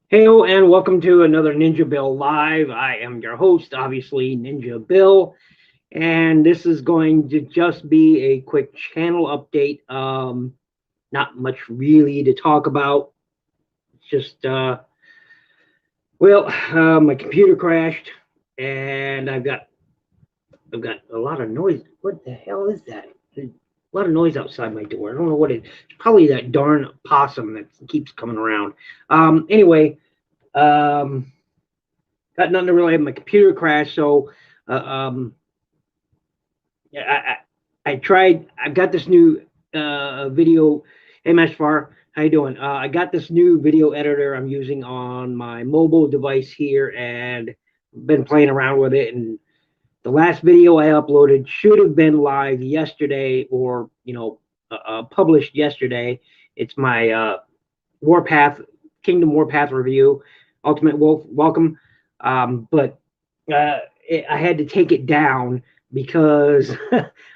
Hello and welcome to another NinjaBill Live. I am your host, obviously, NinjaBill, and this is going to just be a quick channel update. Not much really to talk about. Just, my computer crashed, and I've got a lot of noise. What the hell is that? A lot of noise outside my door. I don't know what it is. It's probably that darn possum that keeps coming around. Anyway. Got nothing to really have. My computer crashed, so uh, um, yeah, I tried. I've got this new video. Hey, Mashfar, how you doing? I got this new video editor I'm using on my mobile device here, and been playing around with it. And the last video I uploaded should have been live yesterday, or published yesterday. It's my Warpath Kingdom Warpath review. Ultimate Wolf, welcome. But I had to take it down because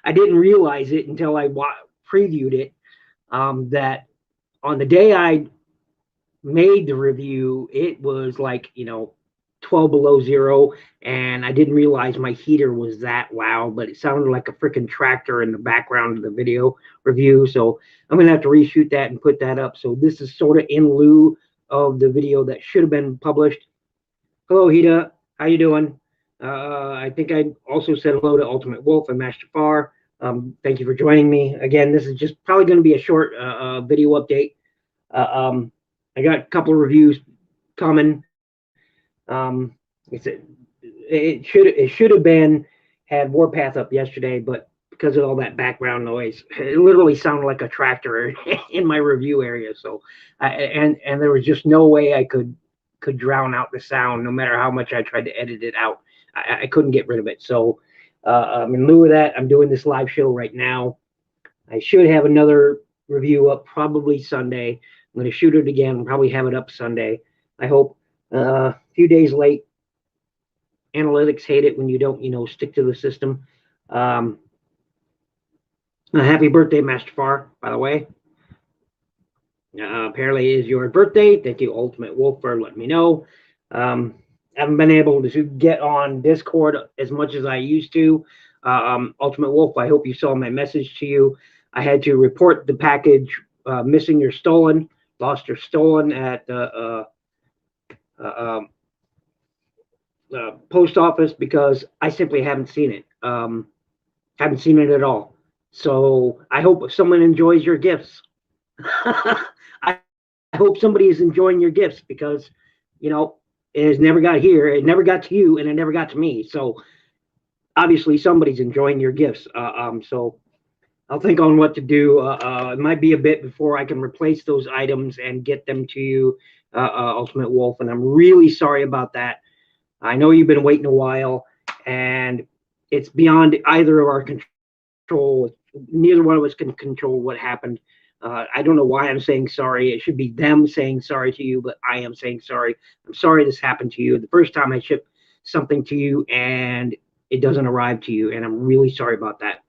I didn't realize it until I previewed it. That on the day I made the review, it was like 12 below zero, and I didn't realize my heater was that loud, but it sounded like a freaking tractor in the background of the video review. So I'm gonna have to reshoot that and put that up. So this is sort of in lieu of the video that should have been published. Hello, Hida. How you doing? I think I also said hello to Ultimate Wolf and Master Far. Thank you for joining me. Again, this is just probably going to be a short video update. I got a couple of reviews coming. It should have been had Warpath up yesterday, but because of all that background noise, it literally sounded like a tractor in my review area. So, and there was just no way I could drown out the sound, no matter how much I tried to edit it out. I couldn't get rid of it. So, in lieu of that, I'm doing this live show right now. I should have another review up probably Sunday. I'm going to shoot it again, probably have it up Sunday. I hope. A few days late. Analytics hate it when you don't, stick to the system. Happy birthday, Master Far, by the way. Apparently it is your birthday. Thank you, Ultimate Wolf, for letting me know. Haven't been able to get on Discord as much as I used to. Ultimate Wolf, I hope you saw my message to you. I had to report the package missing or stolen, lost or stolen at the post office because I simply haven't seen it. Haven't seen it at all. So I hope someone enjoys your gifts. I hope somebody is enjoying your gifts because, it has never got here. It never got to you, and it never got to me. So obviously somebody's enjoying your gifts. So I'll think on what to do. It might be a bit before I can replace those items and get them to you, Ultimate Wolf. And I'm really sorry about that. I know you've been waiting a while, and it's beyond either of our control. Neither one of us can control what happened. I don't know why I'm saying sorry. It should be them saying sorry to you, but I am saying sorry. I'm sorry this happened to you. The first time I shipped something to you and it doesn't arrive to you, and I'm really sorry about that.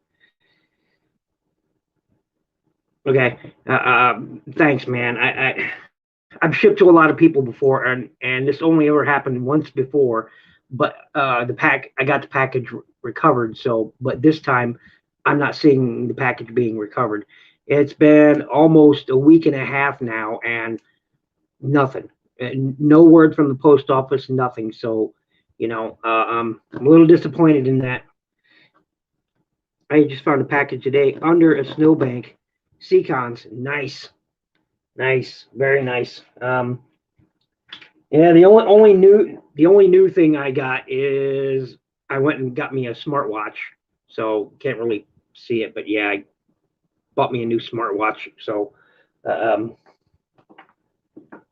Okay. Thanks, man. I've shipped to a lot of people before, and this only ever happened once before. But I got the package recovered. So, but this time, I'm not seeing the package being recovered. It's been almost a week and a half now, and nothing. No word from the post office. Nothing. So, I'm a little disappointed in that. I just found a package today under a snowbank. Seacons, nice. Nice, very nice. Yeah, the only new thing I got is I went and got me a smartwatch, so can't really see it, but yeah, I bought me a new smartwatch. So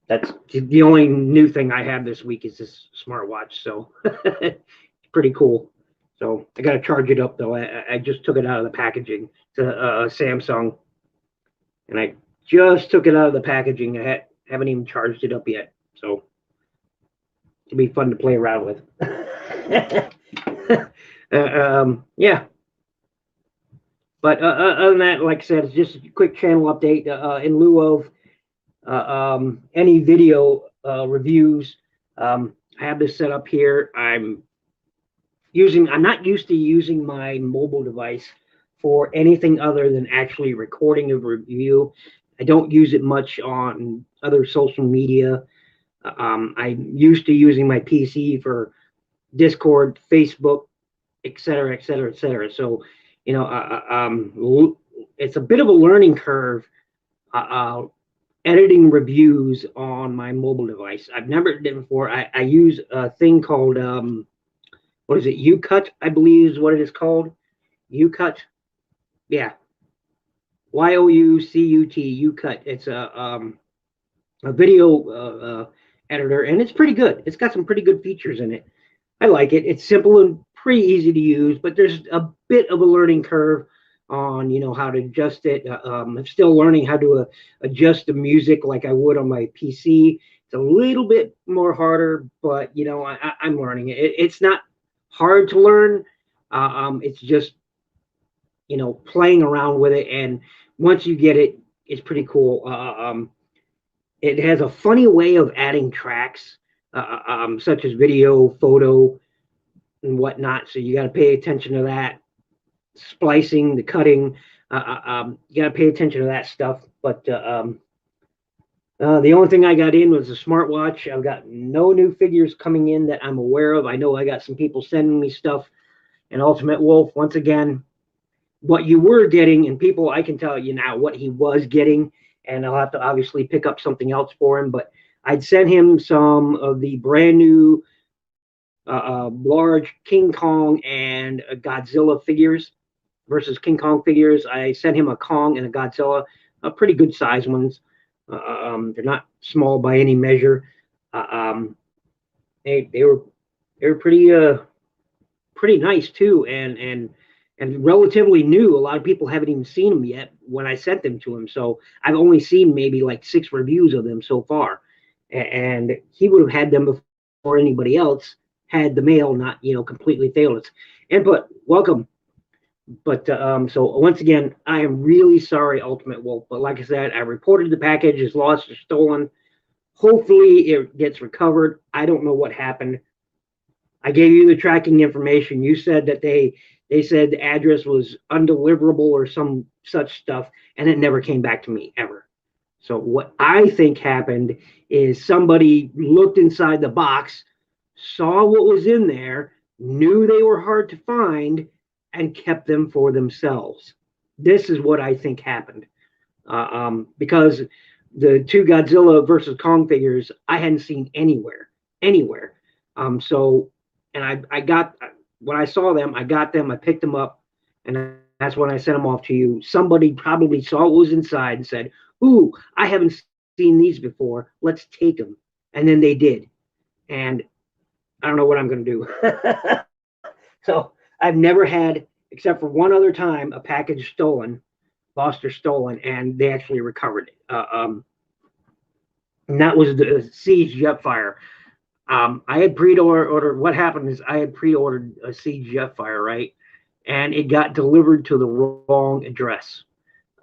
that's the only new thing I have this week is this smartwatch. So it's pretty cool. So I got to charge it up though. I just took it out of the packaging. It's a Samsung, and I just took it out of the packaging. I haven't even charged it up yet, so it'll be fun to play around with. Yeah. But other than that, like I said, it's just a quick channel update in lieu of any video reviews. I have this set up here. I'm not used to using my mobile device for anything other than actually recording a review. I don't use it much on other social media. I'm used to using my PC for Discord, Facebook, et cetera, et cetera, et cetera. So, it's a bit of a learning curve editing reviews on my mobile device. I've never done it before. I use a thing called, what is it? YouCut, I believe is what it is called. YouCut. Yeah. YOUCUT. YouCut. It's a video editor, and it's pretty good. It's got some pretty good features in it. I like it. It's simple and pretty easy to use, but there's a bit of a learning curve on how to adjust it. I'm still learning how to adjust the music like I would on my PC. It's a little bit more harder, but I'm learning it. It's not hard to learn. It's just playing around with it, and once you get it, it's pretty cool. It has a funny way of adding tracks, such as video, photo, and whatnot. So you got to pay attention to that. Splicing, the cutting, you got to pay attention to that stuff. But the only thing I got in was a smartwatch. I've got no new figures coming in that I'm aware of. I know I got some people sending me stuff. And Ultimate Wolf, once again, what you were getting, and people, I can tell you now what he was getting, and I'll have to obviously pick up something else for him. But I'd sent him some of the brand new large King Kong and Godzilla figures versus King Kong figures. I sent him a Kong and a Godzilla, pretty good size ones. They're not small by any measure. They were pretty nice too, and relatively new. A lot of people haven't even seen them yet when I sent them to him. So I've only seen maybe like 6 reviews of them so far, and he would have had them before anybody else had the mail not completely failed its input. Welcome. But so once again, I am really sorry, Ultimate Wolf. But like I said, I reported the package is lost or stolen. Hopefully it gets recovered. I don't know what happened. I gave you the tracking information. You said that they said the address was undeliverable or some such stuff, and it never came back to me ever. So what I think happened is somebody looked inside the box, saw what was in there, knew they were hard to find, and kept them for themselves. This is what I think happened. Because the 2 Godzilla versus Kong figures I hadn't seen anywhere. So, and I got, when I saw them, I got them, I picked them up, and that's when I sent them off to you. Somebody probably saw what was inside and said, ooh, I haven't seen these before. Let's take them. And then they did. And I don't know what I'm going to do. So I've never had, except for one other time, a package stolen, lost or stolen, and they actually recovered it. And that was the Siege Jetfire. I had pre-ordered. What happened is I had pre-ordered a Siege Jetfire, right? And it got delivered to the wrong address.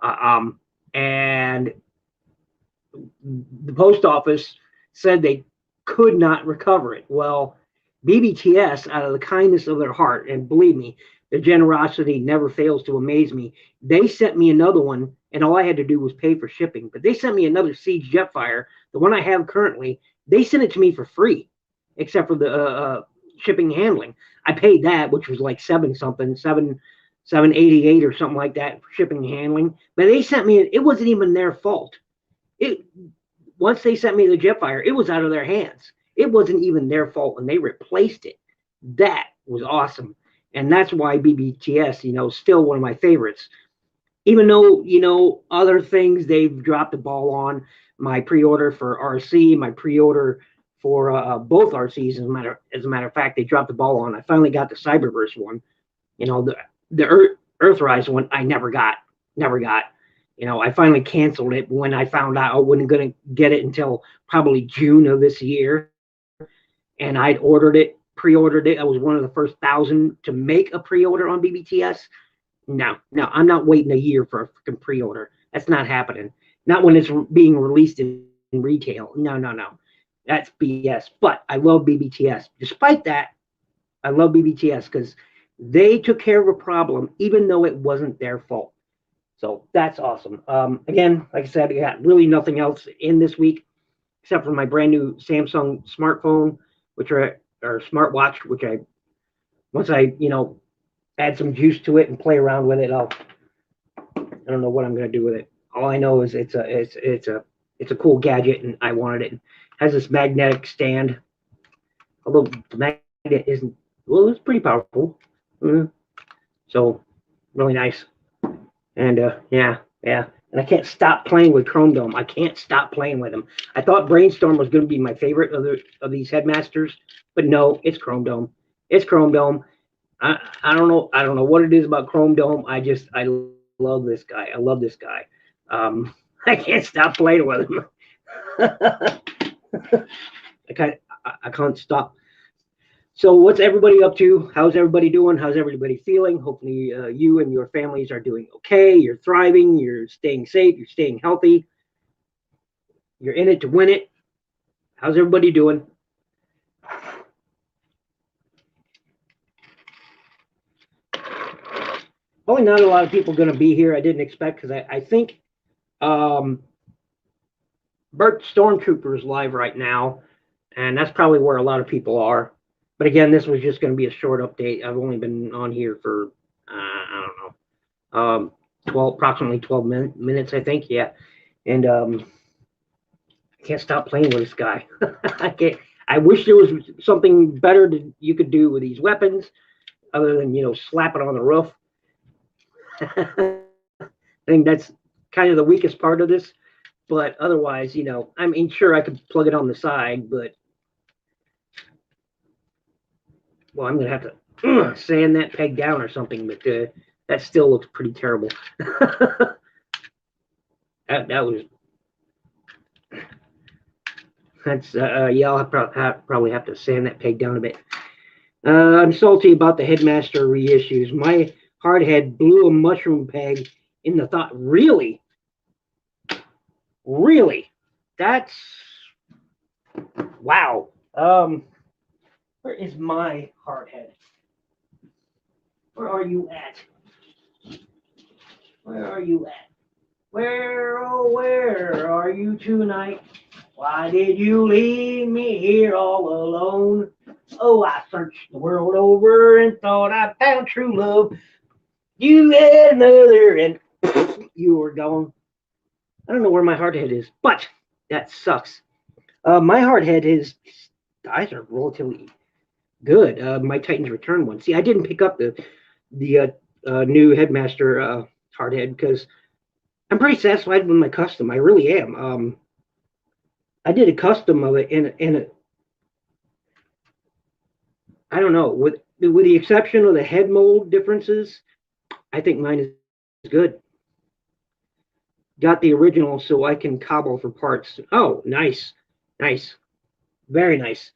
And the post office said they could not recover it. Well, BBTS, out of the kindness of their heart, and believe me, their generosity never fails to amaze me, they sent me another one, and all I had to do was pay for shipping. But they sent me another Siege Jetfire, the one I have currently. They sent it to me for free, except for the shipping and handling. I paid that, which was like $788 or something like that for shipping and handling. But they sent me, it wasn't even their fault. Once they sent me the Jetfire, it was out of their hands. It wasn't even their fault, and they replaced it. That was awesome. And that's why BBTS, still one of my favorites. Even though, other things they've dropped the ball on. My pre-order for RC, my pre-order for both RCs, as a matter of fact, they dropped the ball on. I finally got the Cyberverse one. The Earthrise one, I never got. I finally canceled it when I found out I wasn't going to get it until probably June of this year. And I'd pre-ordered it. I was one of the first 1,000 to make a pre-order on BBTS. No, I'm not waiting a year for a freaking pre-order. That's not happening. Not when it's being released in retail. No. That's BS. But I love BBTS. Despite that, I love BBTS because they took care of a problem, even though it wasn't their fault. So that's awesome. Again, like I said, I got really nothing else in this week except for my brand new Samsung smartphone, which are or smartwatch, which I once I add some juice to it and play around with it, I don't know what I'm gonna do with it. All I know is it's a cool gadget and I wanted it. It has this magnetic stand, although the magnet isn't. Well, it's pretty powerful. So really nice. And yeah. And I can't stop playing with Chrome Dome. I can't stop playing with them. I thought Brainstorm was going to be my favorite of these headmasters, but no, it's Chrome Dome. It's Chrome Dome. I don't know. I don't know what it is about Chrome Dome. I love this guy. I love this guy. I can't stop playing with him. I can't stop. So what's everybody up to? How's everybody doing? How's everybody feeling? Hopefully you and your families are doing okay. You're thriving. You're staying safe. You're staying healthy. You're in it to win it. How's everybody doing? Probably not a lot of people going to be here. I didn't expect because I think Bert Stormtrooper is live right now, and that's probably where a lot of people are. But again, this was just going to be a short update. I've only been on here for, I don't know, approximately 12 minutes, I think. Yeah. And I can't stop playing with this guy. I can't. I wish there was something better that you could do with these weapons other than, slap it on the roof. I think that's kind of the weakest part of this. But otherwise, I mean, sure, I could plug it on the side, but well, I'm gonna have to sand that peg down or something, but that still looks pretty terrible. Yeah, I'll probably have to sand that peg down a bit. I'm salty about the Headmaster reissues. My hardhead blew a mushroom peg in the thought. Really? That's wow. Where is my hardhead? Where are you at? Where are you at? Where, oh, where are you tonight? Why did you leave me here all alone? Oh, I searched the world over and thought I found true love. You had another and you were gone. I don't know where my hardhead is, but that sucks. My hardhead eyes are relatively good. My Titans Return one. See, I didn't pick up the new Headmaster hardhead because I'm pretty satisfied with my custom. I really am. I did a custom of it in a I don't know, with the exception of the head mold differences, I think mine is good. Got the original so I can cobble for parts. Oh, nice. Very nice.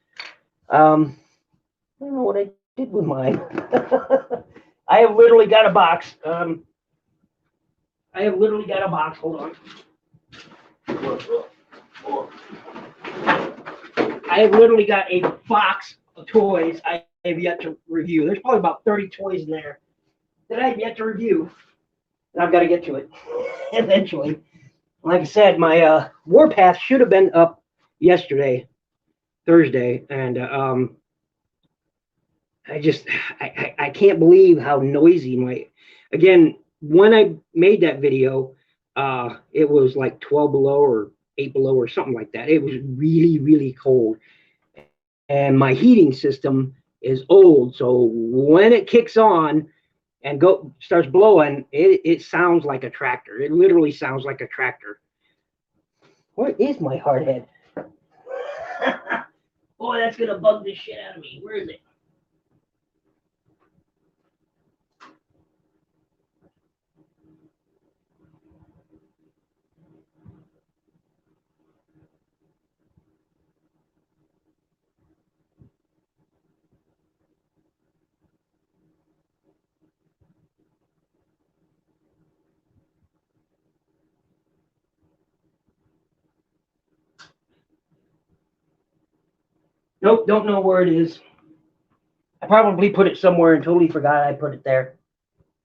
I don't know what I did with mine. I have literally got a box. Hold on. I have literally got a box of toys I have yet to review. There's probably about 30 toys in there that I have yet to review. And I've got to get to it eventually. Like I said, my Warpath should have been up yesterday, Thursday, and I can't believe how noisy my. Again, when I made that video, it was like 12 below or 8 below or something like that. It was really cold, and my heating system is old, so when it kicks on and starts blowing, it sounds like a tractor. It literally sounds like a tractor. Where is my hardhead? Boy, that's gonna bug the shit out of me. Where is it? Nope, don't know where it is. I probably put it somewhere and totally forgot I put it there.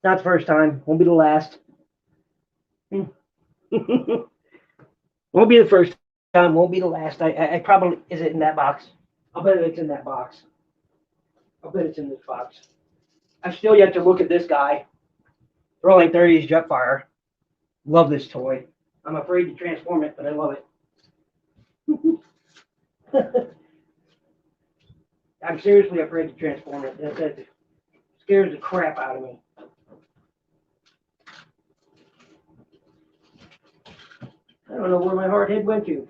Not the first time. Won't be the last. Won't be the first time. Won't be the last. I probably, is it in that box? I'll bet it's in that box. I'll bet it's in this box. I've still yet to look at this guy. Rolling 30s Jetfire. Love this toy. I'm afraid to transform it, but I love it. I'm seriously afraid to transform it. That scares the crap out of me. I don't know where my hard head went to.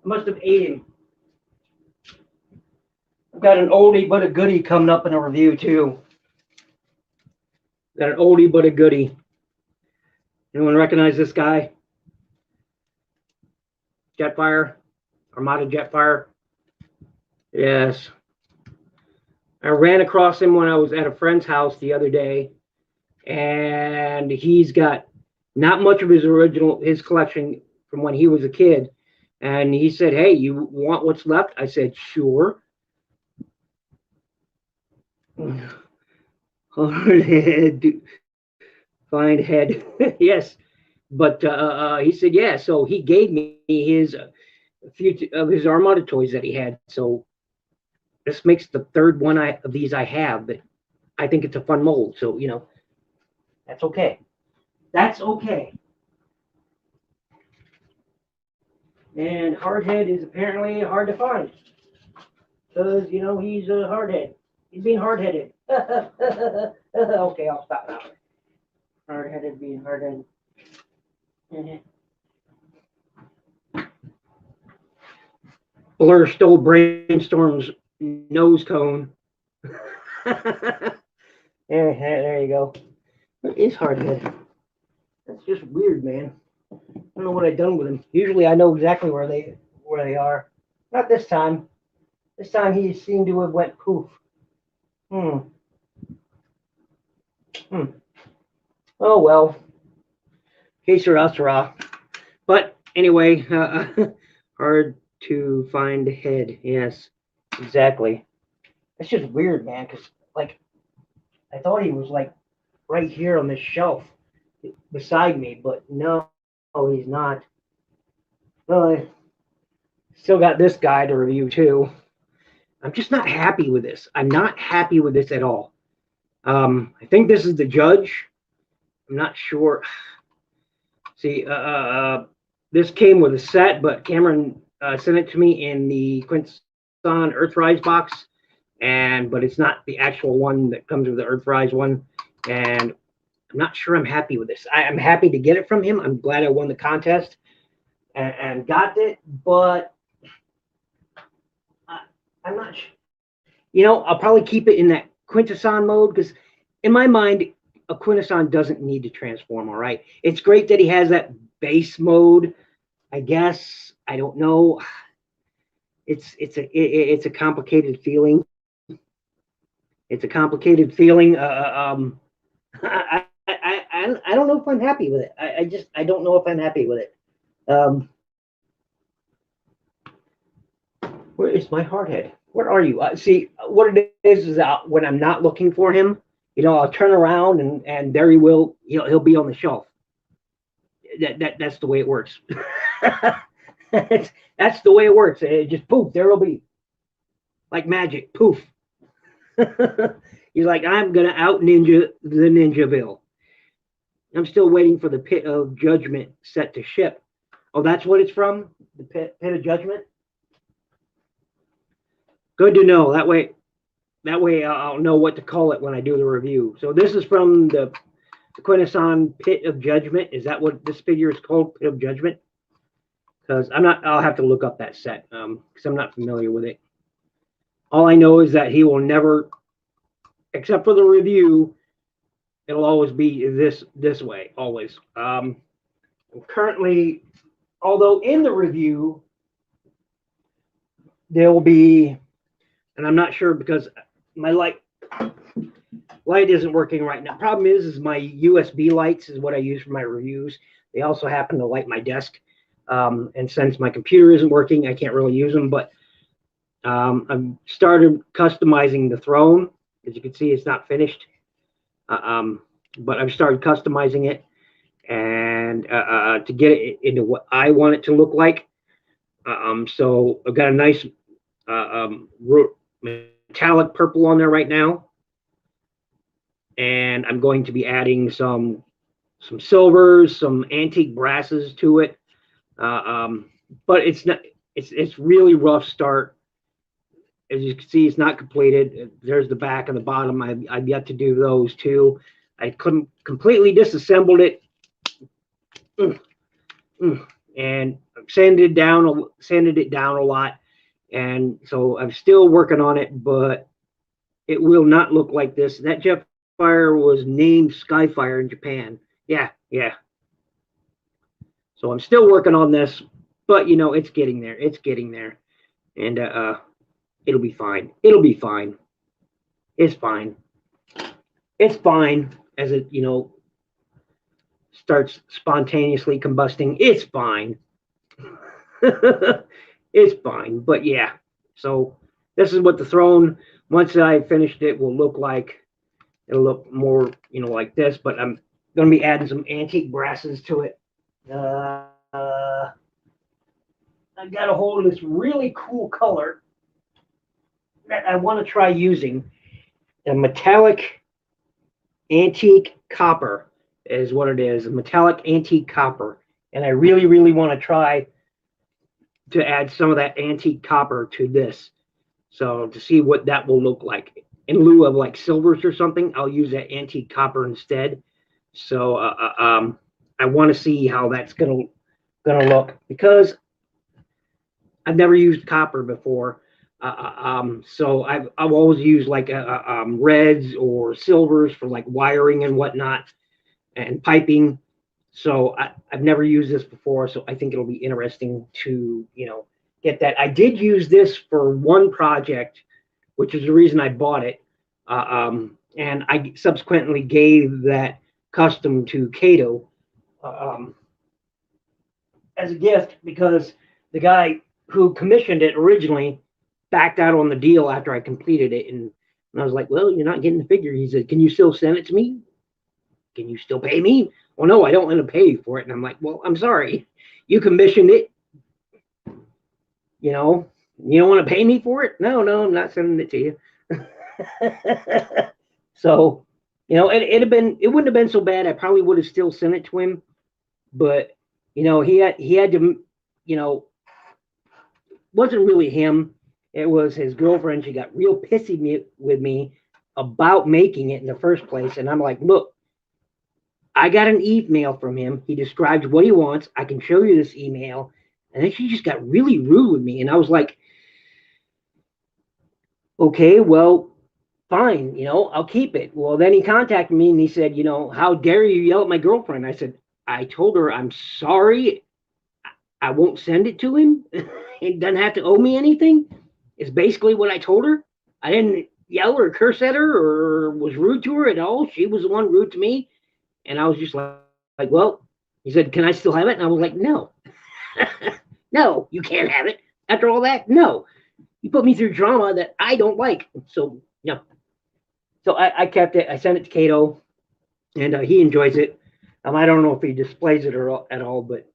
I must have ate him. I've got an oldie but a goodie coming up in a review too. Got an oldie but a goodie. Anyone recognize this guy? Jetfire, Armada Jetfire. Yes. I ran across him when I was at a friend's house the other day, and he's got not much of his collection from when he was a kid. And he said, "Hey, you want what's left?" I said, "Sure." Hard head, find head. Yes, but he said, "Yeah." So he gave me his a few of his Armada toys that he had. So this makes the third one of these I have, but I think it's a fun mold. So that's okay. That's okay. And hardhead is apparently hard to find because he's a hardhead. He's being hard-headed. Okay, I'll stop now. Hard-headed being hard-headed. Blur stole Brainstorm's nose cone. There you go. What is hardhead? That's just weird, man. I don't know what I've done with him. Usually I know exactly where they are. Not this time. This time he seemed to have went poof. Oh well. Que sera, sera. But anyway, hard to find head. Yes, exactly. It's just weird, man, because like I thought he was like right here on this shelf beside me, but no, he's not. Well, I still got this guy to review too. I'm just not happy with this. I'm not happy with this at all. I think this is the Judge. I'm not sure. See, this came with a set, but Cameron sent it to me in the Quintesson Earthrise box, but it's not the actual one that comes with the Earthrise one, and I'm not sure I'm happy with this. I'm happy to get it from him. I'm glad I won the contest and got it, but I'm not sure. I'll probably keep it in that Quintesson mode because in my mind, a Quintesson doesn't need to transform, all right? It's great that he has that base mode, I guess. I don't know. It's a complicated feeling. It's a complicated feeling. I don't know if I'm happy with it. I don't know if I'm happy with it. Where is my hardhead? Where are you? See, what it is when I'm not looking for him, I'll turn around and there he will. He'll be on the shelf. That's the way it works. That's the way it works. It just poof, there he'll be, like magic. Poof. He's like, I'm gonna out ninja the NinjaBill. I'm still waiting for the Pit of Judgment set to ship. Oh, that's what it's from? The Pit of Judgment? Good to know. That way I'll know what to call it when I do the review. So this is from the Quintesson Pit of Judgment. Is that what this figure is called? Pit of Judgment? Because I'll have to look up that set because I'm not familiar with it. All I know is that he will never, except for the review, it'll always be this way, always. Currently, although in the review, there will be, and I'm not sure because my light isn't working right now. Problem is my USB lights is what I use for my reviews. They also happen to light my desk. And since my computer isn't working, I can't really use them. But I've started customizing the throne. As you can see, it's not finished, but I've started customizing it and to get it into what I want it to look like. So I've got a nice metallic purple on there right now, and I'm going to be adding some silvers, some antique brasses to it. But it's not. It's really rough start. As you can see, it's not completed. There's the back and the bottom. I've yet to do those too. I couldn't completely disassembled it, and sanded it down a lot. And so I'm still working on it, but it will not look like this. That Jetfire was named Skyfire in Japan. Yeah. So I'm still working on this, but you know, it's getting there. It's getting there. And it'll be fine. It'll be fine. It's fine. It's fine as it, you know, starts spontaneously combusting. It's fine. It's fine. But yeah, so this is what the throne, once I finished it, will look like. It'll look more, you know, like this, but I'm going to be adding some antique brasses to it. I got a hold of this really cool color that I want to try using. A metallic antique copper is what it is. A metallic antique copper. And I really, really want to try to add some of that antique copper to this. So to see what that will look like. In lieu of like silvers or something, I'll use that antique copper instead. So I want to see how that's gonna look, because I've never used copper before. So I've always used like reds or silvers for like wiring and whatnot and piping. So I've never used this before, so I think it'll be interesting to, you know, get that. I did use this for one project, which is the reason I bought it. And I subsequently gave that custom to Kato as a gift, because the guy who commissioned it originally backed out on the deal after I completed it. And I was like, well, you're not getting the figure. He said, can you still send it to me? Can you still pay me? Well, no, I don't want to pay you for it. And I'm like, well, I'm sorry. You commissioned it. You know, you don't want to pay me for it? No, I'm not sending it to you. So, you know, it wouldn't have been so bad. I probably would have still sent it to him. But, you know, he had to, you know, wasn't really him. It was his girlfriend. She got real pissy with me about making it in the first place. And I'm like, look, I got an email from him. He describes what he wants. I can show you this email. And then she just got really rude with me. And I was like, okay, well, fine, you know, I'll keep it. Well, then he contacted me and he said, you know, how dare you yell at my girlfriend? I said, I told her I'm sorry. I won't send it to him. He doesn't have to owe me anything. It's basically what I told her. I didn't yell or curse at her or was rude to her at all. She was the one rude to me. And I was just like, well, he said, can I still have it? And I was like, no. No, you can't have it. After all that, no. You put me through drama that I don't like. So, no. So I kept it. I sent it to Kato, and he enjoys it. I don't know if he displays it at all, but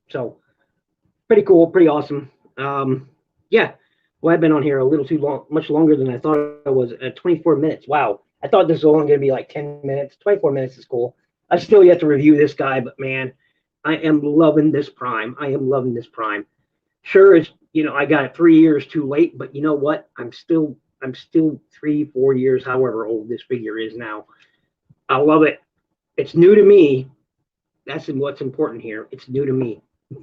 so pretty cool, pretty awesome. Yeah. Well, I've been on here a little too long, much longer than I thought I was. At 24 minutes. Wow. I thought this was only going to be like 10 minutes. 24 minutes is cool. I still yet to review this guy, but man, I am loving this Prime. I am loving this Prime. Sure, it's, you know, I got it 3 years too late, but you know what? I'm still 3-4 years, however old this figure is now. I love it. It's new to me. That's what's important here. It's new to me.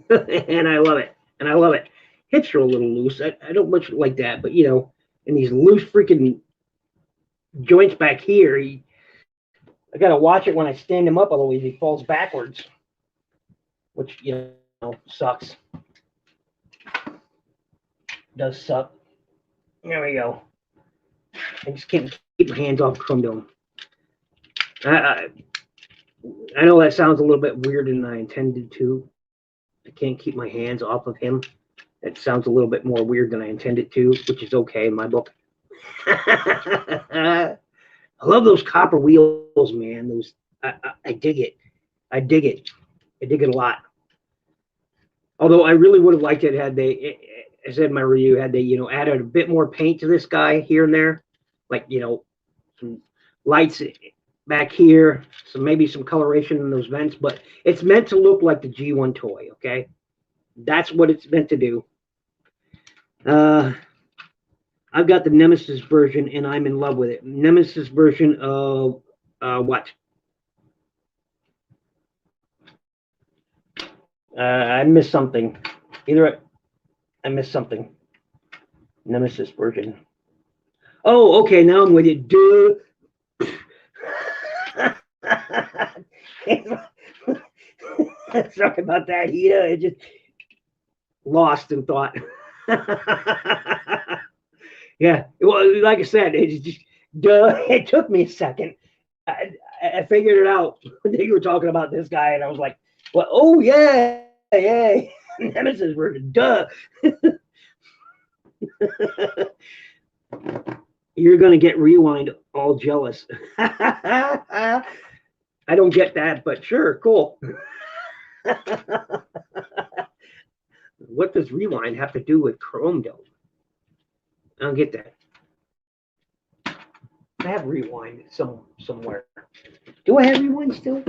And I love it. And I love it. Hips are a little loose. I don't much like that, but you know, and these loose freaking joints back here, I gotta watch it when I stand him up, otherwise he falls backwards, which, you know, sucks. Does suck. There we go. I just can't keep my hands off Chrome Dome. I know that sounds a little bit weirder than I intended to. I can't keep my hands off of him. It sounds a little bit more weird than I intended to, which is okay in my book. I love those copper wheels, man. Those I dig it. I dig it. I dig it a lot. Although I really would have liked it had they, I said in my review, had they, you know, added a bit more paint to this guy here and there, like, you know, some lights back here, maybe some coloration in those vents, but it's meant to look like the G1 toy, okay? That's what it's meant to do. I've got the Nemesis version, and I'm in love with it. Nemesis version of what? I missed something. I missed something. Nemesis version. Oh, okay. Now I'm with you. Duh. Sorry about that, Hita. It just lost in thought. Yeah. Well, like I said, it's just duh. It took me a second. I figured it out. You were talking about this guy, and I was like, "Well, oh yeah, yeah." Nemesis version. Duh. You're gonna get Rewind all jealous. I don't get that, but sure, cool. What does Rewind have to do with Chrome Dome? I don't get that. I have Rewind somewhere. Do I have Rewind still?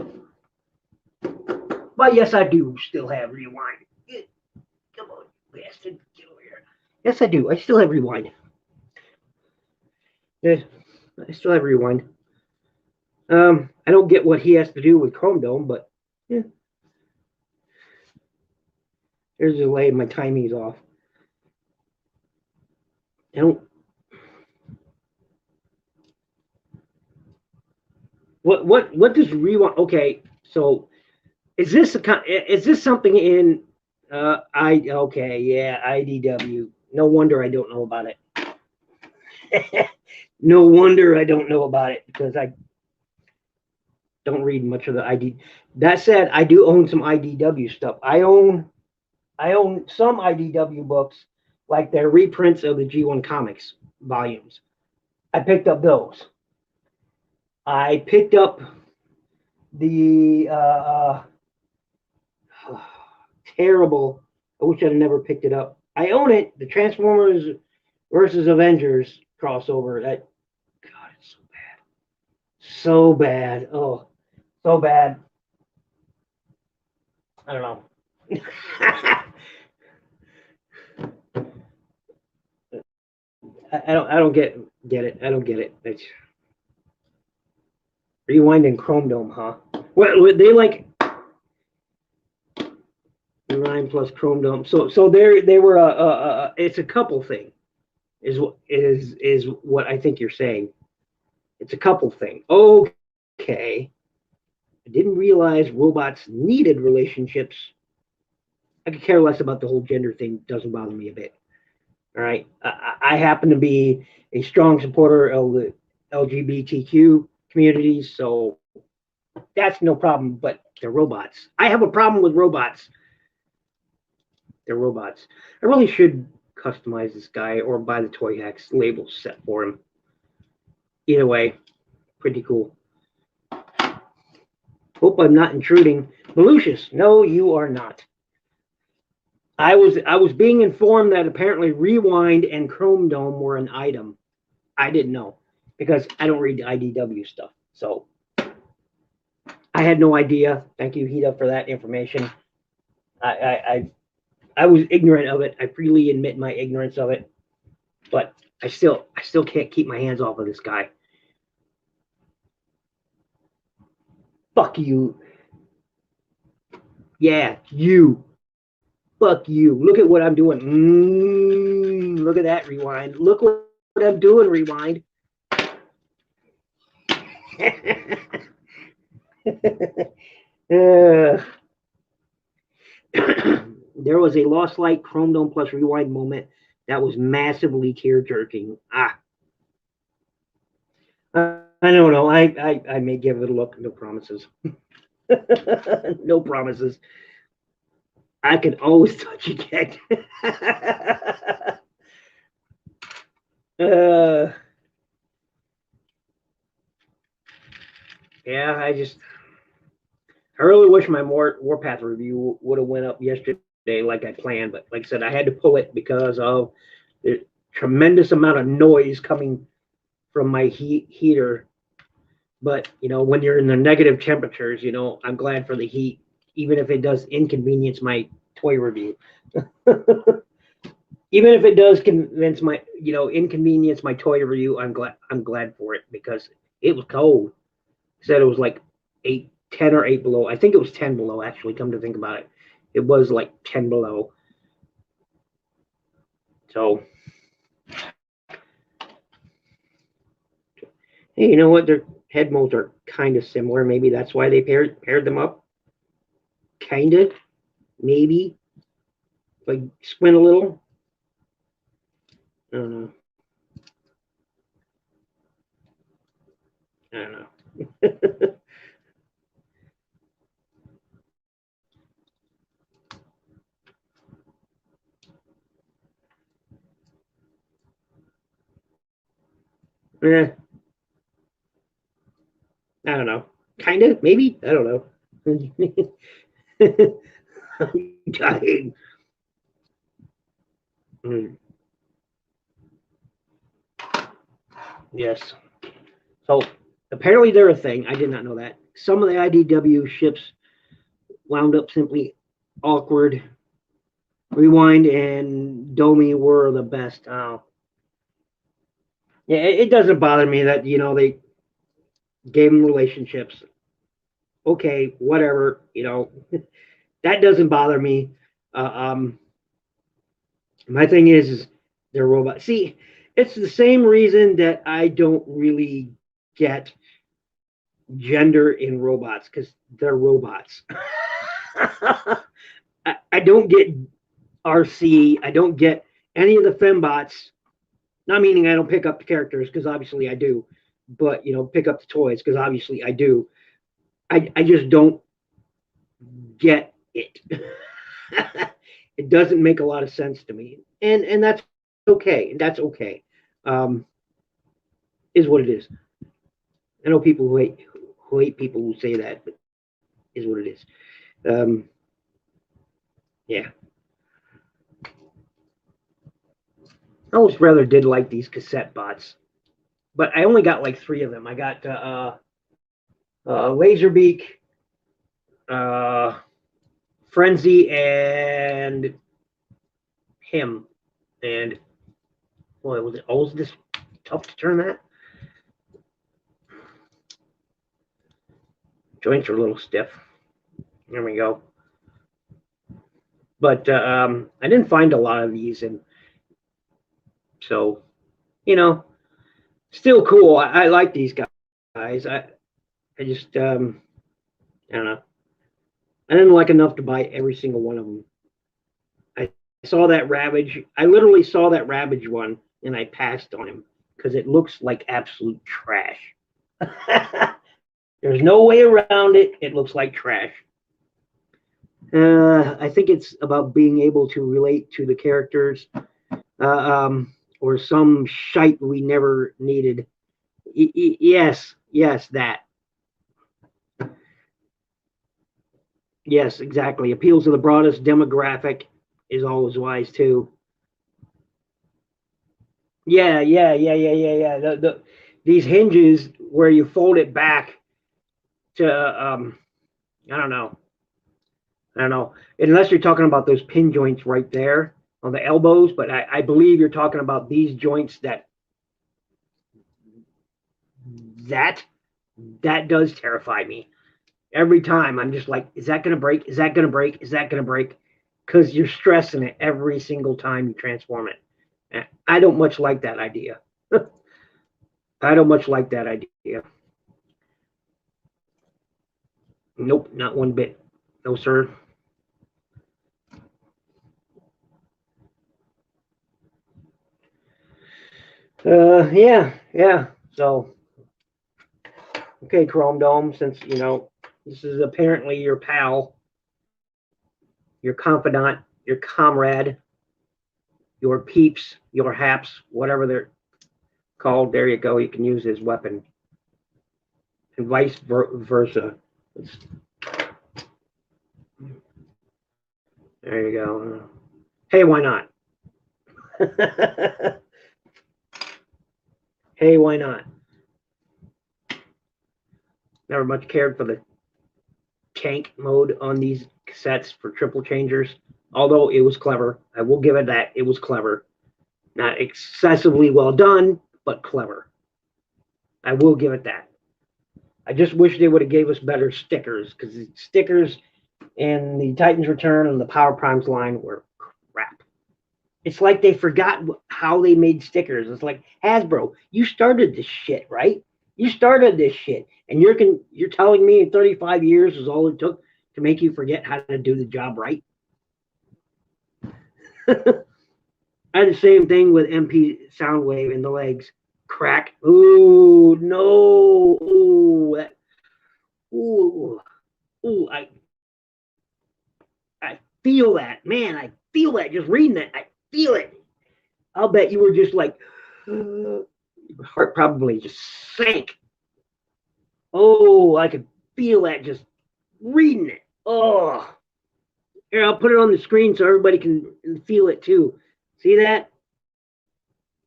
Well, yes, I do still have Rewind. Come on, bastard, get over here. Yes, I do. I still have Rewind. Yeah, I still have Rewind. I don't get what he has to do with Chrome Dome, but yeah. There's a delay. My timing's off. I don't. What does Rewind? Okay, so is this something in okay, yeah, IDW. No wonder I don't know about it. No wonder I don't know about it, because I don't read much of the ID. That said, I do own some IDW stuff. I own some IDW books, like their reprints of the G1 Comics volumes. I picked up those. I picked up the terrible. I wish I'd never picked it up. I own it. The Transformers versus Avengers crossover. That, God, it's so bad. So bad. Oh, so bad. I don't know. I don't get it. I don't get it. It's Rewind and Chrome Dome, huh? What they like Rewind plus Chrome Dome. So they were it's a couple thing. Is what I think you're saying. It's a couple thing. Okay. I didn't realize robots needed relationships. I could care less about the whole gender thing. Doesn't bother me a bit. All right. I happen to be a strong supporter of the LGBTQ communities, so that's no problem. But they're robots. I have a problem with robots. They're robots. I really should customize this guy or buy the Toy Hacks label set for him. Either way, pretty cool. Hope I'm not intruding. Malicious. No, you are not. I was being informed that apparently Rewind and Chrome Dome were an item. I didn't know, because I don't read the IDW stuff. So I had no idea. Thank you, Hita, for that information. I was ignorant of it. I freely admit my ignorance of it, but I still can't keep my hands off of this guy. Fuck you. Yeah, you. Fuck you. Look at what I'm doing. Look at that, Rewind. Look what I'm doing, Rewind. There was a Lost Light Chrome Dome plus Rewind moment that was massively tear-jerking. I don't know. I may give it a look. No promises. No promises. I can always touch again. Yeah, I really wish my Warpath review would have went up yesterday like I planned, but like I said, I had to pull it because of the tremendous amount of noise coming from my heater. But when you're in the negative temperatures, I'm glad for the heat, even if it does inconvenience my toy review. Even if it does inconvenience my toy review, I'm glad for it because it was cold. It said it was like 10 or 8 below. I think it was 10 below, actually, come to think about it. It was like 10 below. So, hey, you know what? Their head molds are kind of similar. Maybe that's why they paired them up. Kind of. Maybe. If I squint a little. I don't know. I don't know. I don't know. Kind of, maybe. I don't know. I'm dying. Yes. So apparently they're a thing. I did not know that. Some of the IDW ships wound up simply awkward. Rewind and Domi were the best. Oh. Yeah, it doesn't bother me that they gave them relationships. Okay, whatever. That doesn't bother me. My thing is they're robots. See, it's the same reason that I don't really get gender in robots because they're robots. I don't get RC. I don't get any of the fembots. Not meaning I don't pick up the characters because obviously I do, but pick up the toys because obviously I do. I just don't get it. It doesn't make a lot of sense to me, and that's okay. That's okay. Is what it is. I know people who hate people who say that, but is what it is. Yeah. I almost rather did like these cassette bots, but I only got like 3 of them. I got Laserbeak, Frenzy, and him. And boy, was it always this tough to turn that? Joints are a little stiff. There we go. But I didn't find a lot of these, and so still cool. I like these guys. I just I don't know. I didn't like enough to buy every single one of them. I saw that Ravage. I literally saw that Ravage one, and I passed on him because it looks like absolute trash. There's no way around it. It looks like trash. I think it's about being able to relate to the characters, or some shite we never needed. Yes, that. Yes, exactly. Appeals to the broadest demographic is always wise too. Yeah. These hinges where you fold it back to I don't know. Unless you're talking about those pin joints right there on the elbows, but I believe you're talking about these joints that does terrify me. Every time I'm just like, is that gonna break? Is that gonna break? Is that gonna break? Because you're stressing it every single time you transform it. I don't much like that idea. I don't much like that idea. Nope, not one bit. No, sir. Yeah. So, okay, Chrome Dome, since this is apparently your pal, your confidant, your comrade, your peeps, your haps, whatever they're called. There you go. You can use his weapon, and vice versa. There you go. Hey, why not? Hey, why not? Never much cared for the tank mode on these cassettes for triple changers, although it was clever. I will give it that. It was clever. Not excessively well done, but clever. I will give it that. I just wish they would have gave us better stickers, because the stickers in the Titan's Return and the Power Primes line were crap. It's like they forgot how they made stickers. It's like, Hasbro, you started this shit, right? You started this shit, and you're telling me in 35 years is all it took to make you forget how to do the job right? I had the same thing with MP Soundwave in the legs. Crack. Ooh, no. Ooh, that. Ooh, ooh. I feel that, man. I feel that. Just reading that, I feel it. I'll bet you were just like, your heart probably just sank. Oh, I could feel that just reading it. Oh, here, I'll put it on the screen so everybody can feel it too. See that?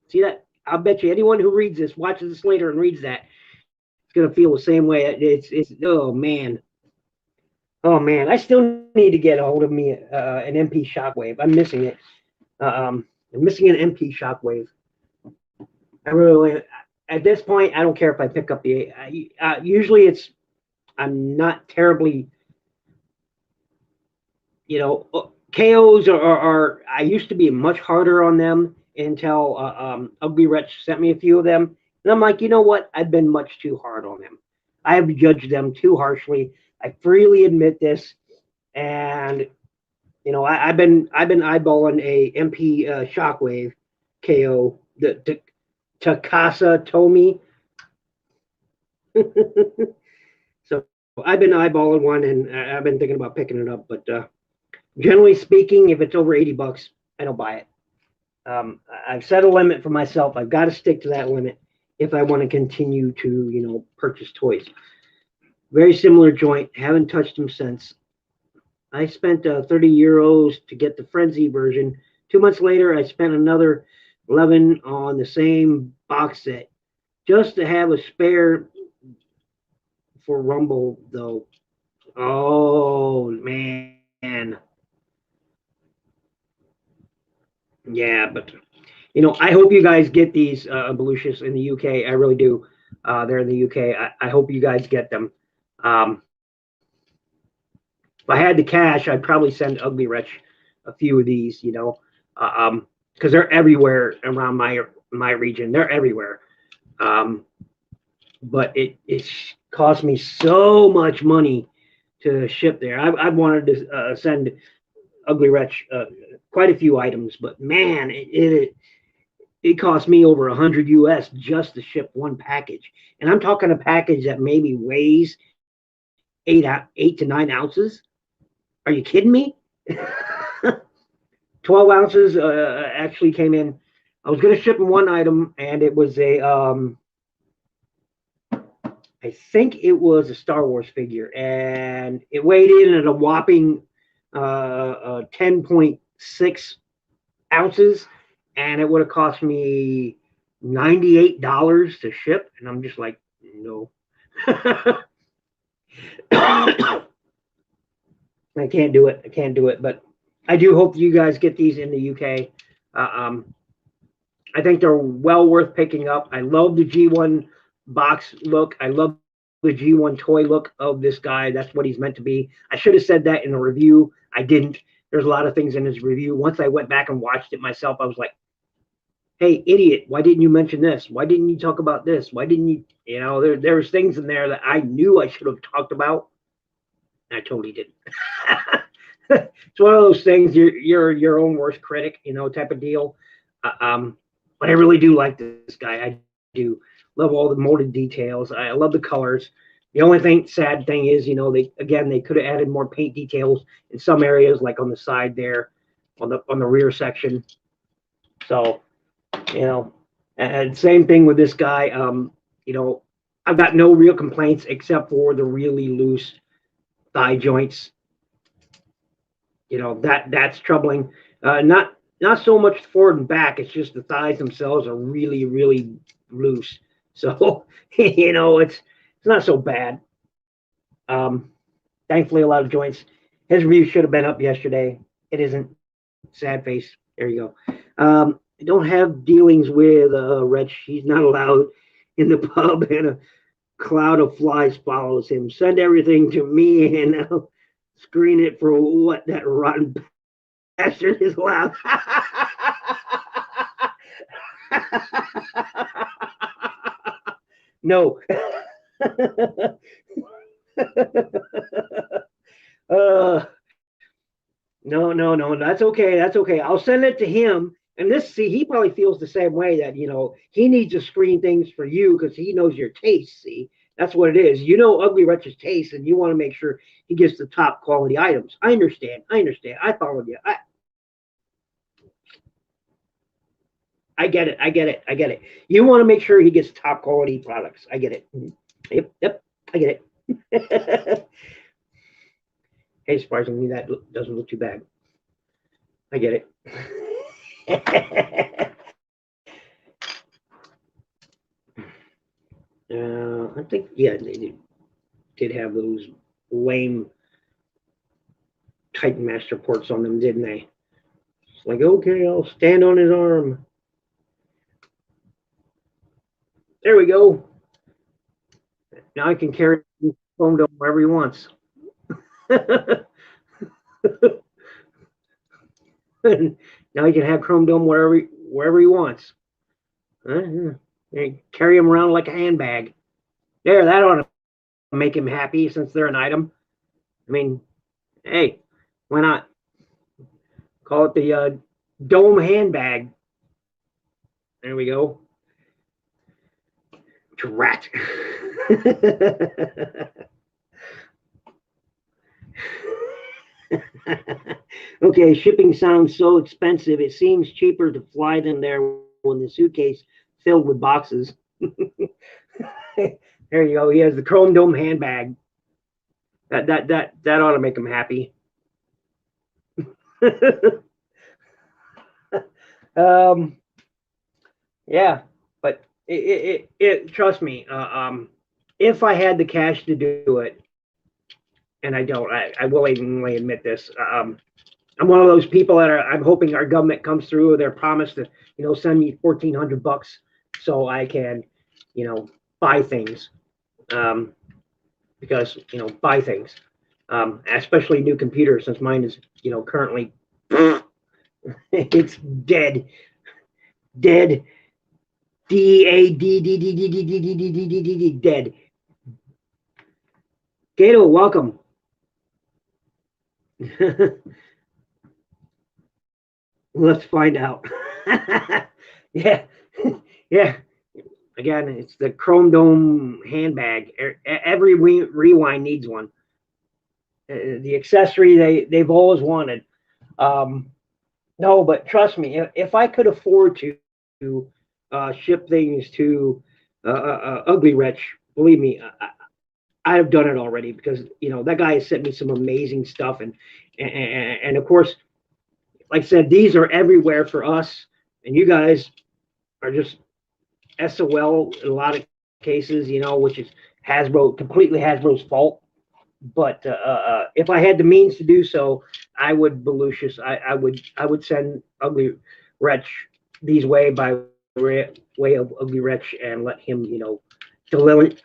See that? I'll bet you anyone who reads this, watches this later and reads that, it's gonna feel the same way. It's oh man. Oh man, I still need to get a hold of me an MP Shockwave. I'm missing it. I'm missing an MP Shockwave. I really, at this point, I don't care if I pick up the. Usually, I'm not terribly, KOs are. I used to be much harder on them until Ugly Wretch sent me a few of them, and I'm like, you know what? I've been much too hard on them. I have judged them too harshly. I freely admit this, and I've been eyeballing a MP Shockwave KO, the Takasa Tomy. So I've been eyeballing one, and I've been thinking about picking it up. But generally speaking, if it's over $80, I don't buy it. I've set a limit for myself. I've got to stick to that limit if I want to continue to purchase toys. Very similar joint. Haven't touched them since. I spent 30 euros to get the Frenzy version. 2 months later, I spent another 11 on the same box set just to have a spare for Rumble, though. Oh, man. Yeah, but, I hope you guys get these Belushis in the UK. I really do. They're in the UK. I hope you guys get them. If I had the cash, I'd probably send Ugly Wretch a few of these, because they're everywhere around my region. They're everywhere. But it cost me so much money to ship there. I wanted to send Ugly Wretch quite a few items, but man, it cost me over 100 US just to ship one package. And I'm talking a package that maybe weighs 8 to 9 ounces. Are you kidding me? 12 ounces actually came in. I was going to ship one item, and it was I think it was a Star Wars figure, and it weighed in at a whopping 10.6 ounces, and it would have cost me $98 to ship, and I'm just like, no. I can't do it, but I do hope you guys get these in the UK. I think they're well worth picking up. I love the G1 box look. I love the G1 toy look of this guy. That's what he's meant to be. I should have said that in the review. I didn't. There's a lot of things in his review. Once I went back and watched it myself, I was like, hey, idiot, why didn't you mention this? Why didn't you talk about this? Why didn't you, there's things in there that I knew I should have talked about. I totally didn't. It's one of those things, you're your own worst critic, type of deal. But I really do like this guy. I do love all the molded details. I love the colors. The only sad thing is, they could have added more paint details in some areas, like on the side there, on the rear section. So, and same thing with this guy. I've got no real complaints except for the really loose thigh joints. That's troubling. Not so much forward and back. It's just the thighs themselves are really, really loose. So, it's not so bad. Thankfully, a lot of joints. His review should have been up yesterday. It isn't. Sad face. There you go. I don't have dealings with Rich. He's not allowed in the pub, and a cloud of flies follows him. Send everything to me, and I'll screen it for what that rotten bastard is allowed. No. No. That's okay. That's okay. I'll send it to him. And he probably feels the same way, that, he needs to screen things for you because he knows your taste. See, that's what it is. Ugly Wretch's taste, and you want to make sure he gets the top quality items. I understand. I followed you. I get it. You want to make sure he gets top quality products. I get it. Yep. I get it. Hey, surprisingly, that doesn't look too bad. I get it. I think, yeah, they did have those lame Titan Master ports on them, didn't they? It's like, okay, I'll stand on his arm. There we go. Now I can carry the phone dome wherever he wants. Now he can have Chrome Dome wherever he wants. Carry him around like a handbag. There, that ought to make him happy since they're an item. I mean, hey, why not? Call it the Dome handbag. There we go. Drat. Okay, shipping sounds so expensive. It seems cheaper to fly them there when the suitcase filled with boxes. There you go. He has the Chrome Dome handbag. That ought to make him happy. Yeah, but it trust me. If I had the cash to do it, and I don't, I willingly admit this. I'm one of those people that I'm hoping our government comes through with their promise to, send me $1,400 so I can, buy things. Because, buy things. Especially new computers, since mine is, currently, it's dead. Dead. D-A-D-D-D-D-D-D-D-D-D-D-D-D, dead. Gato, welcome. Let's find out. Yeah. Again, it's the Chrome Dome handbag. Every rewind needs one. The accessory they've always wanted. No, but trust me, if I could afford to ship things to Ugly Wretch, believe me, I have done it already, because that guy has sent me some amazing stuff, and of course, like I said, these are everywhere for us, and you guys are just SOL in a lot of cases, which is completely Hasbro's fault. But if I had the means to do so, I would I would send Ugly Wretch these way by way of Ugly Wretch, and let him, delineate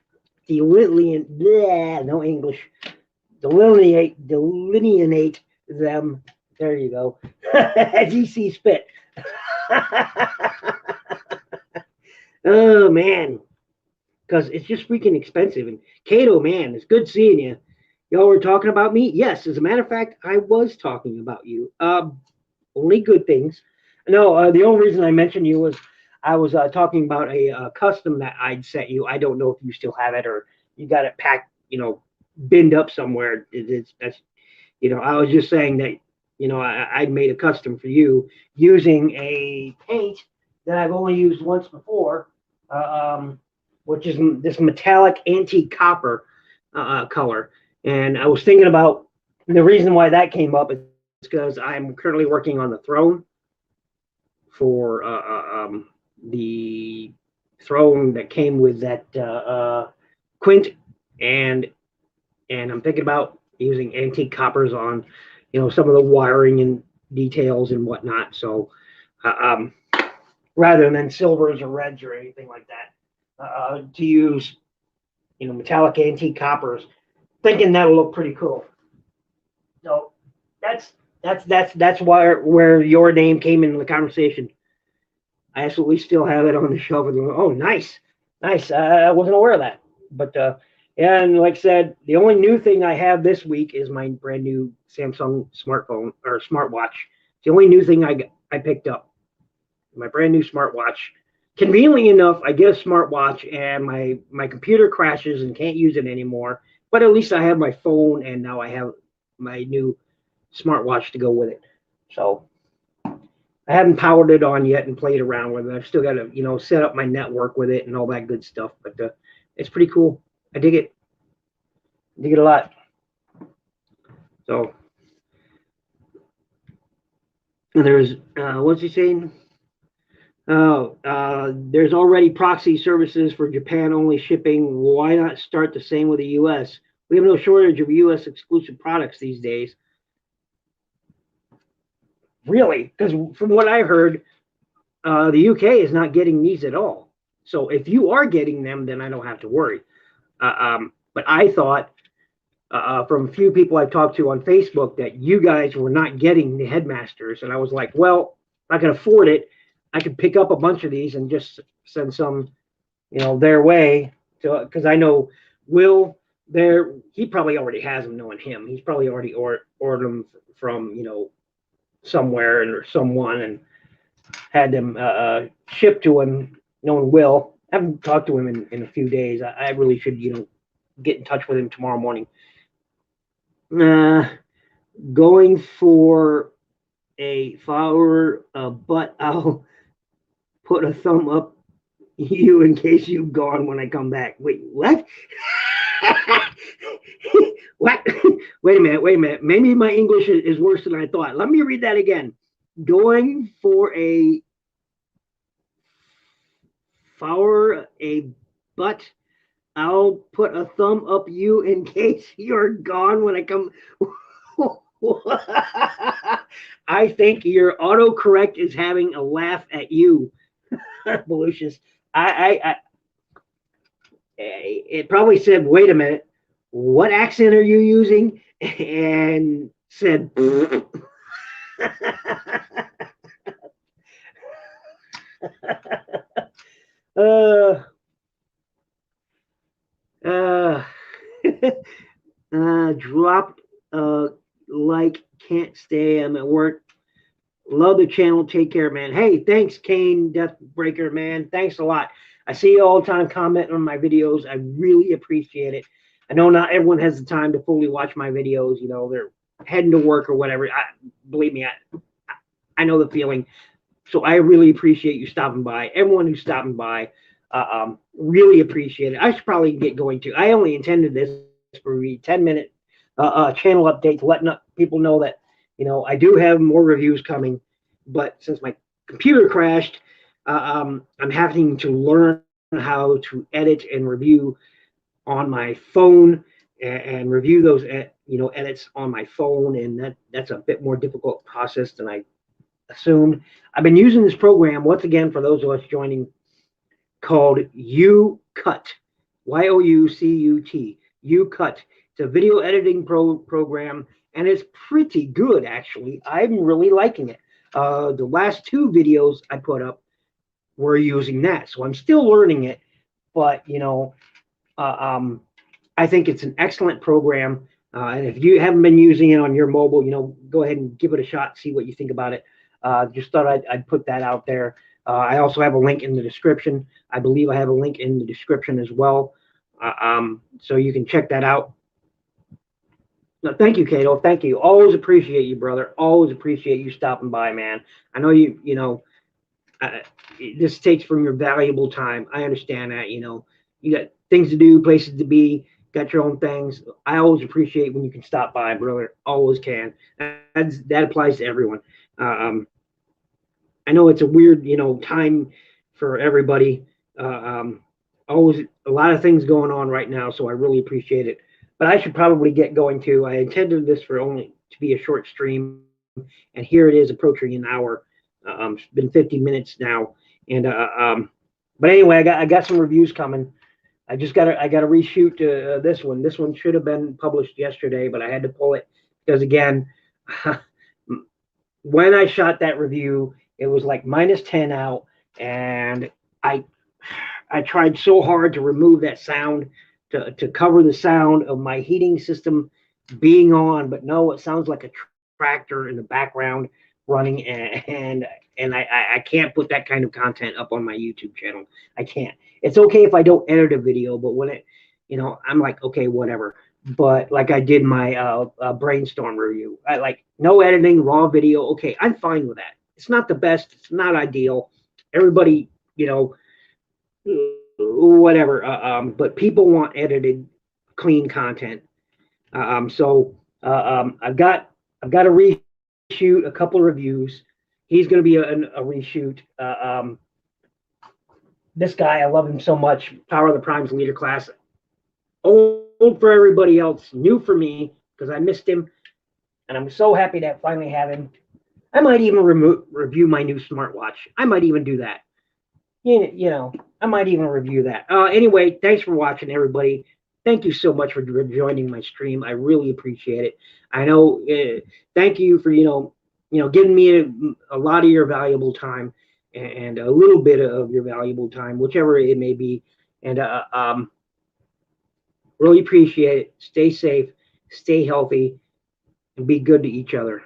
them. There you go. As he sees fit. Oh man, because it's just freaking expensive. And Kato, man, it's good seeing you. Y'all were talking about me? Yes, as a matter of fact, I was talking about you. Only good things. No, the only reason I mentioned you was I was talking about a custom that I'd sent you. I don't know if you still have it, or you got it packed binned up somewhere. That's I was just saying that I made a custom for you using a paint that I've only used once before, which is this metallic antique copper color. And I was thinking about the reason why that came up is because I'm currently working on the throne for the throne that came with that quint, and I'm thinking about using antique coppers on some of the wiring and details and whatnot. So rather than silvers or reds or anything like that, to use metallic antique coppers, thinking that'll look pretty cool. So that's where your name came into the conversation. I absolutely still have it on the shelf. Oh, nice. I wasn't aware of that. But yeah, and like I said, the only new thing I have this week is my brand new Samsung smartphone or smartwatch. It's the only new thing I picked up. My brand new smartwatch. Conveniently enough, I get a smartwatch and my computer crashes and can't use it anymore. But at least I have my phone, and now I have my new smartwatch to go with it. So I haven't powered it on yet and played around with it. I've still got to, set up my network with it and all that good stuff. But it's pretty cool. I dig it. I dig it a lot. So there's, what's he saying? Oh, there's already proxy services for Japan-only shipping. Why not start the same with the U.S.? We have no shortage of U.S. exclusive products these days. Really? Because from what I heard, the UK is not getting these at all. So if you are getting them, then I don't have to worry. But I thought from a few people I've talked to on Facebook that you guys were not getting the Headmasters. And I was like, well, if I can afford it, I could pick up a bunch of these and just send some, their way. Because I know Will, he probably already has them, knowing him. He's probably already ordered them from, somewhere or someone and had them shipped to him, knowing Will. I haven't talked to him in a few days. I really should, get in touch with him tomorrow morning. Going for a follower, but I'll put a thumb up you in case you've gone when I come back. Wait, what? What? Wait a minute. Maybe my English is worse than I thought. Let me read that again. Going for a follower, but I'll put a thumb up you in case you're gone when I come. I think your autocorrect is having a laugh at you, Belucius. It probably said, wait a minute, what accent are you using? And said, dropped like, can't stay. I'm at work. Love the channel. Take care, man. Hey, thanks, Kane Deathbreaker, man. Thanks a lot. I see you all the time commenting on my videos. I really appreciate it. I know not everyone has the time to fully watch my videos. They're heading to work or whatever. Believe me, I know the feeling. So I really appreciate you stopping by. Everyone who's stopping by, really appreciate it. I should probably get going too. I only intended this for a 10-minute channel update to let people know that I do have more reviews coming, but since my computer crashed, I'm having to learn how to edit and review on my phone and review those edits on my phone, and that's a bit more difficult process than I assumed. I've been using this program, once again, for those of us joining, called YouCut, YOUCUT, YouCut. It's a video editing program, and it's pretty good, actually. I'm really liking it. The last 2 videos I put up were using that, so I'm still learning it, but I think it's an excellent program. And if you haven't been using it on your mobile, go ahead and give it a shot, see what you think about it. Just thought I'd put that out there. I also have a link in the description. I believe I have a link in the description as well So you can check that out. No, thank you, Cato. Thank you. Always appreciate you, brother. Always appreciate you stopping by, man. I know you know, uh, this takes from your valuable time. I understand that. You got things to do, places to be, got your own things. I always appreciate when you can stop by, brother. Always can. That applies to everyone. Uh, um, I know it's a weird, time for everybody. Uh, um, Always a lot of things going on right now, so I really appreciate it. But I should probably get going too. I intended this for only to be a short stream, and here it is approaching an hour. It's been 50 minutes now, and but anyway, I got some reviews coming. I gotta reshoot this one. This one should have been published yesterday, but I had to pull it because again, when I shot that review, it was like -10 out, and I I tried so hard to remove that sound to cover the sound of my heating system being on, but no, it sounds like a tractor in the background running, and I can't put that kind of content up on my YouTube channel. I can't. It's okay if I don't edit a video, but when I'm like, okay, whatever. But like I did my brainstorm review, I like no editing, raw video. Okay, I'm fine with that. It's not the best. It's not ideal. Everybody, whatever. But people want edited, clean content. So I've got to reshoot a couple of reviews. He's going to be a reshoot. This guy, I love him so much. Power of the Primes leader class. Old for everybody else, new for me because I missed him, and I'm so happy to finally have him. I might even review my new smartwatch. I might even do that. I might even review that. Anyway, thanks for watching, everybody. Thank you so much for joining my stream. I really appreciate it. I know. Thank you for giving me a lot of your valuable time and a little bit of your valuable time, whichever it may be. And really appreciate it. Stay safe, stay healthy, and be good to each other.